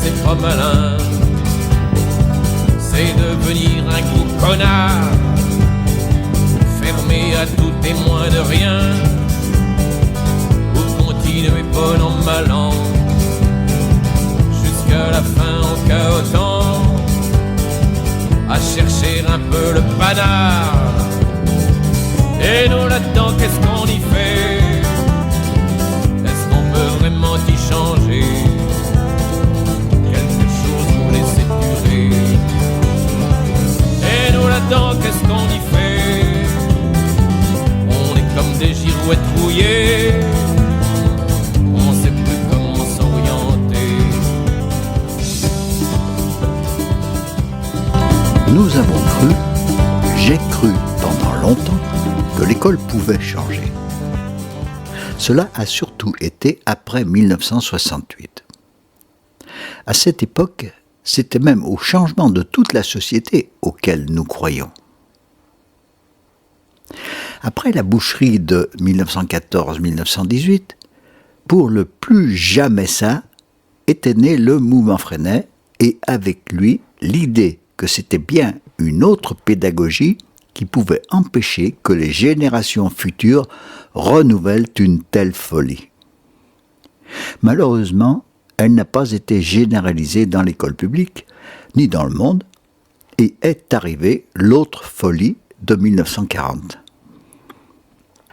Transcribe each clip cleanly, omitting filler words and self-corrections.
c'est pas malin, c'est devenir un gros connard, fermé à tout témoin de rien, ou continuer bon an mal an, jusqu'à la fin en cahotant, à chercher un peu le panard. Et nous là-dedans, qu'est-ce qu'on y fait? Est-ce qu'on peut vraiment y changer quelque chose pour laisser durer? Et nous là-dedans, qu'est-ce qu'on y fait? On est comme des girouettes rouillées, on sait plus comment s'orienter. Nous avons cru, j'ai cru pendant longtemps, que l'école pouvait changer. Cela a surtout été après 1968. À cette époque, c'était même au changement de toute la société auquel nous croyons. Après la boucherie de 1914-1918, pour le plus jamais ça, était né le mouvement Freinet et avec lui l'idée que c'était bien une autre pédagogie qui pouvait empêcher que les générations futures renouvellent une telle folie. Malheureusement, elle n'a pas été généralisée dans l'école publique, ni dans le monde, et est arrivée l'autre folie de 1940.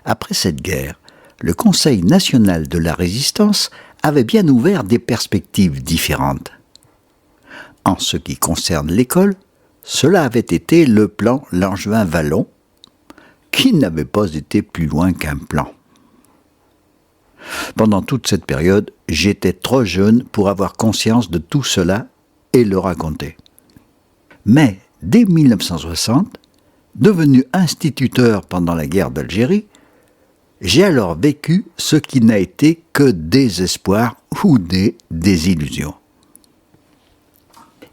Après cette guerre, le Conseil national de la résistance avait bien ouvert des perspectives différentes. En ce qui concerne l'école, cela avait été le plan Langevin-Vallon, qui n'avait pas été plus loin qu'un plan. Pendant toute cette période, j'étais trop jeune pour avoir conscience de tout cela et le raconter. Mais dès 1960, devenu instituteur pendant la guerre d'Algérie, j'ai alors vécu ce qui n'a été que des espoirs ou des désillusions.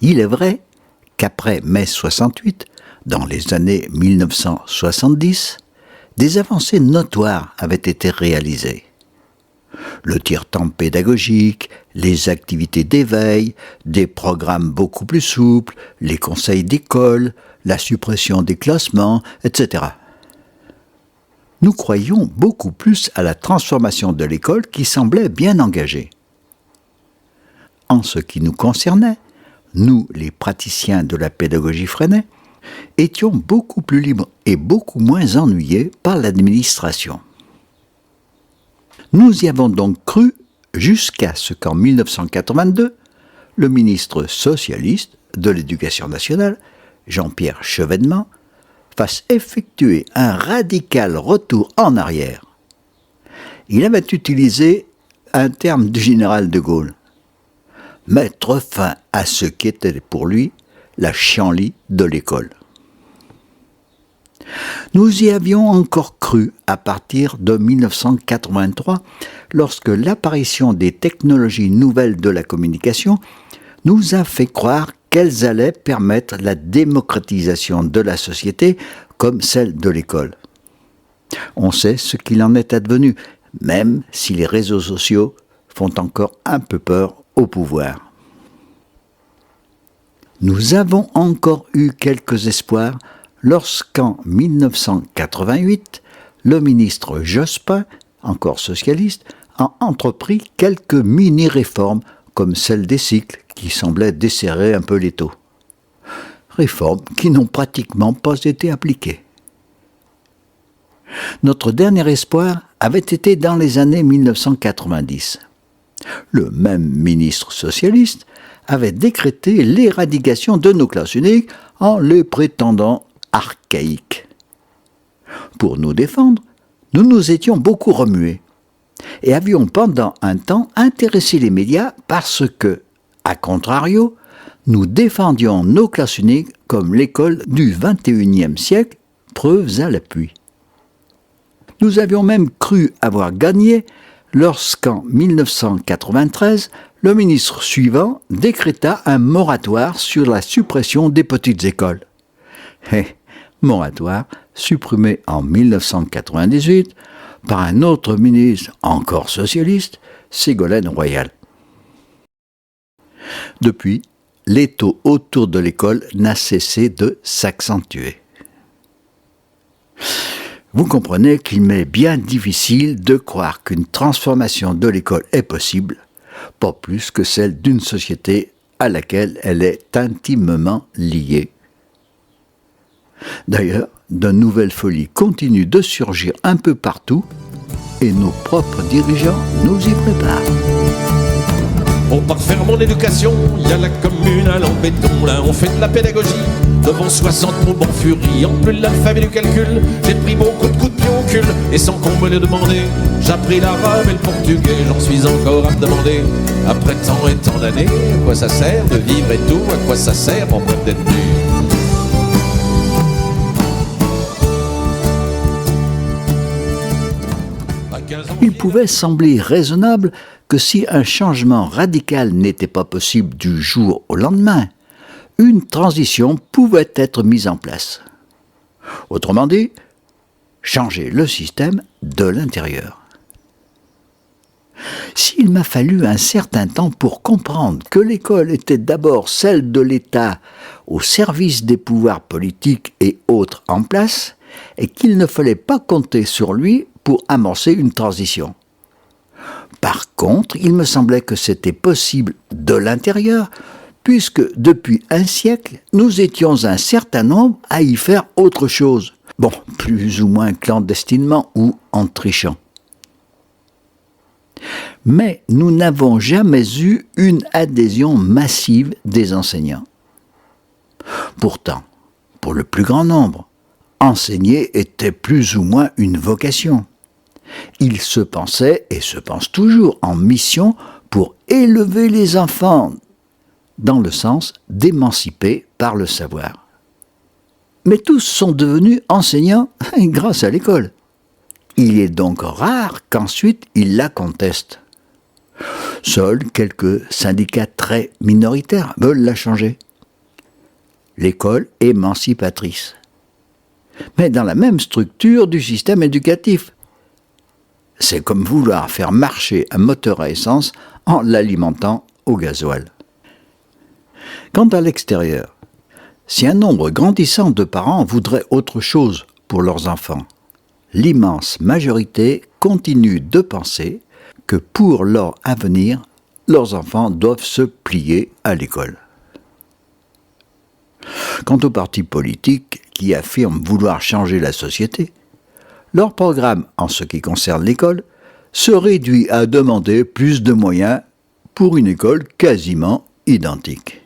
Il est vrai qu'après mai 68, dans les années 1970, des avancées notoires avaient été réalisées. Le tiers-temps pédagogique, les activités d'éveil, des programmes beaucoup plus souples, les conseils d'école, la suppression des classements, etc. Nous croyions beaucoup plus à la transformation de l'école qui semblait bien engagée. En ce qui nous concernait, nous, les praticiens de la pédagogie Freinet, étions beaucoup plus libres et beaucoup moins ennuyés par l'administration. Nous y avons donc cru jusqu'à ce qu'en 1982, le ministre socialiste de l'Éducation nationale, Jean-Pierre Chevènement, fasse effectuer un radical retour en arrière. Il avait utilisé un terme du général de Gaulle. Mettre fin à ce qui était pour lui la chienlit de l'école. Nous y avions encore cru à partir de 1983, lorsque l'apparition des technologies nouvelles de la communication nous a fait croire qu'elles allaient permettre la démocratisation de la société comme celle de l'école. On sait ce qu'il en est advenu, même si les réseaux sociaux font encore un peu peur au pouvoir. Nous avons encore eu quelques espoirs lorsqu'en 1988, le ministre Jospin, encore socialiste, a entrepris quelques mini-réformes comme celle des cycles qui semblaient desserrer un peu l'étau. Réformes qui n'ont pratiquement pas été appliquées. Notre dernier espoir avait été dans les années 1990. Le même ministre socialiste avait décrété l'éradication de nos classes uniques en les prétendant archaïques. Pour nous défendre, nous nous étions beaucoup remués et avions pendant un temps intéressé les médias parce que, à contrario, nous défendions nos classes uniques comme l'école du XXIe siècle, preuves à l'appui. Nous avions même cru avoir gagné lorsqu'en 1993, le ministre suivant décréta un moratoire sur la suppression des petites écoles. Moratoire supprimé en 1998 par un autre ministre encore socialiste, Ségolène Royal. Depuis, l'étau autour de l'école n'a cessé de s'accentuer. Vous comprenez qu'il m'est bien difficile de croire qu'une transformation de l'école est possible, pas plus que celle d'une société à laquelle elle est intimement liée. D'ailleurs, de nouvelles folies continuent de surgir un peu partout et nos propres dirigeants nous y préparent. Pour parfaire mon éducation, il y a la communale en béton. Là, on fait de la pédagogie devant 60 mots en furie. En plus de l'alphabet du calcul, j'ai pris beaucoup de coups de pied au cul. Et sans qu'on me le demande, j'ai appris l'arabe et le portugais. J'en suis encore à me demander, après tant et tant d'années, à quoi ça sert de vivre et tout, à quoi ça sert en boîte d'être nu. Il pouvait sembler raisonnable que si un changement radical n'était pas possible du jour au lendemain, une transition pouvait être mise en place. Autrement dit, changer le système de l'intérieur. S'il m'a fallu un certain temps pour comprendre que l'école était d'abord celle de l'État au service des pouvoirs politiques et autres en place, et qu'il ne fallait pas compter sur lui pour amorcer une transition. Par contre, il me semblait que c'était possible de l'intérieur, puisque depuis un siècle, nous étions un certain nombre à y faire autre chose. Bon, plus ou moins clandestinement ou en trichant. Mais nous n'avons jamais eu une adhésion massive des enseignants. Pourtant, pour le plus grand nombre, enseigner était plus ou moins une vocation. Ils se pensaient, et se pensent toujours, en mission pour élever les enfants, dans le sens d'émanciper par le savoir. Mais tous sont devenus enseignants grâce à l'école. Il est donc rare qu'ensuite ils la contestent. Seuls quelques syndicats très minoritaires veulent la changer. L'école émancipatrice. Mais dans la même structure du système éducatif. C'est comme vouloir faire marcher un moteur à essence en l'alimentant au gasoil. Quant à l'extérieur, si un nombre grandissant de parents voudraient autre chose pour leurs enfants, l'immense majorité continue de penser que pour leur avenir, leurs enfants doivent se plier à l'école. Quant aux partis politiques qui affirment vouloir changer la société, leur programme en ce qui concerne l'école se réduit à demander plus de moyens pour une école quasiment identique.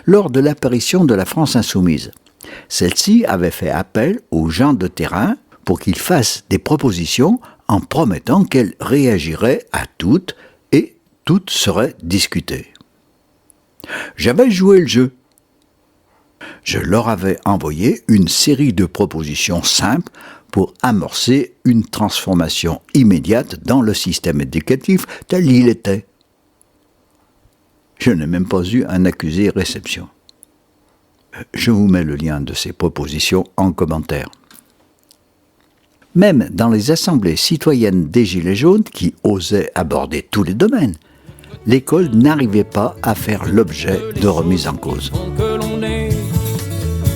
Lors de l'apparition de la France insoumise, celle-ci avait fait appel aux gens de terrain pour qu'ils fassent des propositions en promettant qu'elle réagirait à toutes et toutes seraient discutées. J'avais joué le jeu. Je leur avais envoyé une série de propositions simples pour amorcer une transformation immédiate dans le système éducatif tel qu'il était. Je n'ai même pas eu un accusé réception. Je vous mets le lien de ces propositions en commentaire. Même dans les assemblées citoyennes des Gilets jaunes qui osaient aborder tous les domaines, l'école n'arrivait pas à faire l'objet de remises en cause. Que l'on est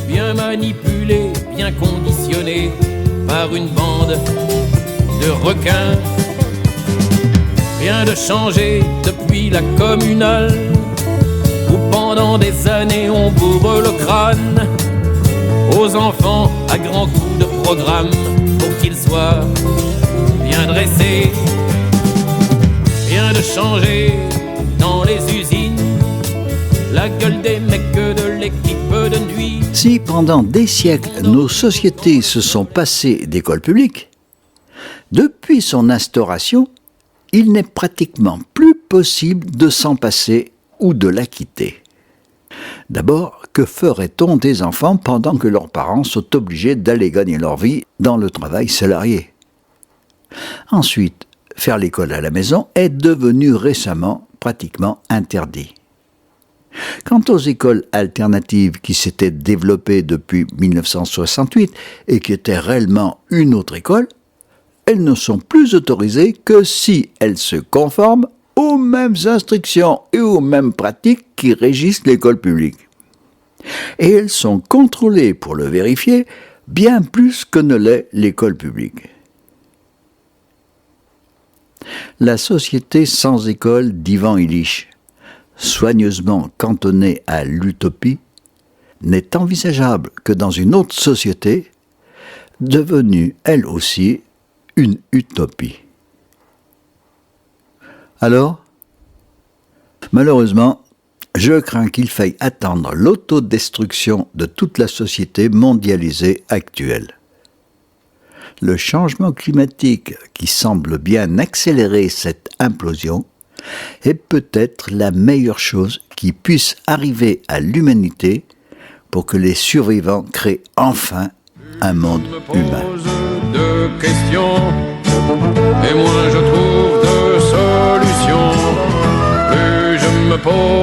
bien manipulé, bien conditionné par une bande de requins. Rien de changé depuis la communale, où pendant des années on bourre le crâne aux enfants à grands coups de programme pour qu'ils soient bien dressés. Rien de changé dans les usines, la gueule des mecs de l'équipe de nuit. Si pendant des siècles nos sociétés se sont passées d'école publique, depuis son instauration, il n'est pratiquement plus possible de s'en passer ou de la quitter. D'abord, que ferait-on des enfants pendant que leurs parents sont obligés d'aller gagner leur vie dans le travail salarié ? Ensuite, faire l'école à la maison est devenu récemment pratiquement interdit. Quant aux écoles alternatives qui s'étaient développées depuis 1968 et qui étaient réellement une autre école, elles ne sont plus autorisées que si elles se conforment aux mêmes instructions et aux mêmes pratiques qui régissent l'école publique. Et elles sont contrôlées pour le vérifier bien plus que ne l'est l'école publique. La société sans école d'Ivan Illich, soigneusement cantonnée à l'utopie, n'est envisageable que dans une autre société, devenue elle aussi une utopie. Alors, malheureusement, je crains qu'il faille attendre l'autodestruction de toute la société mondialisée actuelle. Le changement climatique qui semble bien accélérer cette implosion est peut-être la meilleure chose qui puisse arriver à l'humanité pour que les survivants créent enfin un monde humain. Je me pose de questions et moins je trouve de solutions. Plus je me pose